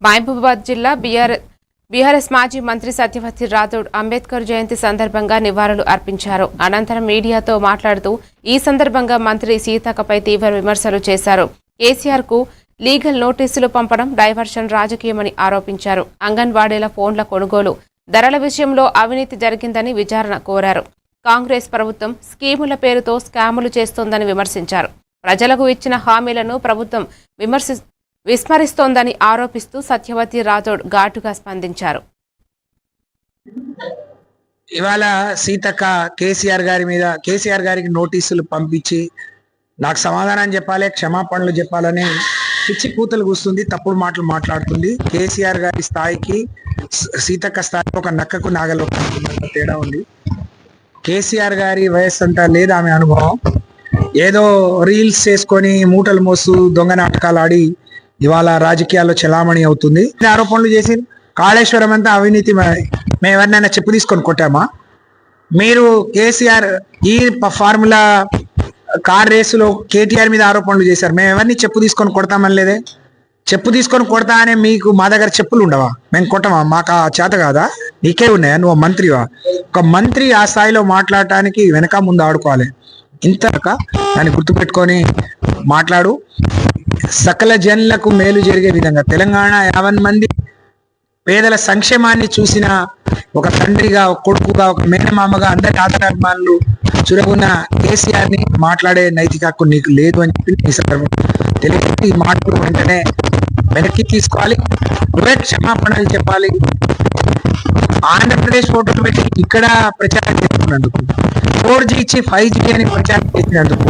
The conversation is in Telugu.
మహబూబాబాద్ జిల్లా బీఆర్ఎస్ మాజీ మంత్రి సత్యవతి రాథోడ్ అంబేద్కర్ జయంతి సందర్భంగా నివాళులు అర్పించారు. అనంతరం మీడియాతో మాట్లాడుతూ ఈ సందర్భంగా మంత్రి సీతక్కపై తీవ్ర విమర్శలు చేశారు. కేసీఆర్ కు లీగల్ నోటీసులు పంపడం డైవర్షన్ రాజకీయమని ఆరోపించారు. అంగన్వాడీల ఫోన్ల కొనుగోలు ధరల విషయంలో అవినీతి జరిగిందని విచారణ కోరారు. కాంగ్రెస్ ప్రభుత్వం స్కీముల పేరుతో స్కాములు చేస్తోందని విమర్శించారు. ప్రజలకు ఇచ్చిన హామీలను ప్రభుత్వం విస్మరిస్తోందని ఆరోపిస్తూ సత్యవతి రాథోడ్ ఘాటుగా స్పందించారు. ఇవాళ సీతక్క కేసీఆర్ గారికి నోటీసులు పంపించి నాకు సమాధానం చెప్పాలి, క్షమాపణలు చెప్పాలని పిచ్చి కూతలు కూస్తుంది, తప్పుడు మాటలు మాట్లాడుతుంది. కేసీఆర్ గారి స్థాయికి సీతక్క స్థాయికి ఒక నక్కకు నాగలో తేడా ఉంది. కేసీఆర్ గారి వయస్సు అంతా లేదు ఆమె అనుభవం. ఏదో రీల్స్ చేసుకొని మూటలు మోస్తూ దొంగ నాటకాలు ఆడి ఇవాళ రాజకీయాల్లో చలామణి అవుతుంది. ఆరోపణలు చేసి కాళేశ్వరం అంతా అవినీతి, మేము ఎవరినైనా చెప్పు తీసుకొని కొట్టామా? మీరు కేసీఆర్ ఈ ఫార్ములా కార్ రేసులో కేటీఆర్ మీద ఆరోపణలు చేశారు. మేము ఎవరిని చెప్పు తీసుకొని కొడతామని లేదే. చెప్పు తీసుకొని కొడతా అనే మీకు మా దగ్గర చెప్పులు ఉండవా? మేము కొట్టమా? మాకు ఆ చేత కాదా? నీకే ఉన్నాయా? నువ్వు మంత్రివా? ఒక మంత్రి ఆ స్థాయిలో మాట్లాడటానికి వెనక ముందు ఆడుకోవాలి. ఇంత దాన్ని గుర్తుపెట్టుకొని మాట్లాడు. సకల జనులకు మేలు జరిగే విధంగా తెలంగాణ 50 మంది పేదల సంక్షేమాన్ని చూసిన ఒక తండ్రిగా, ఒక కొడుకుగా, ఒక మేనమామగా అందరి ఆదరాభిమానులు చురగున్న కేసీఆర్ ని మాట్లాడే నైతిక హక్కు నీకు లేదు అని చెప్పి తెలియదు. ఈ మాటలు వెంటనే వెనక్కి తీసుకోవాలి. నువ్వే క్షమాపణలు చెప్పాలి. ఆంధ్రప్రదేశ్ ఫోటోలు పెట్టి ఇక్కడ ప్రచారం చేస్తున్నందుకు, 4G ఇచ్చి 5G అని ప్రచారం చేసినందుకు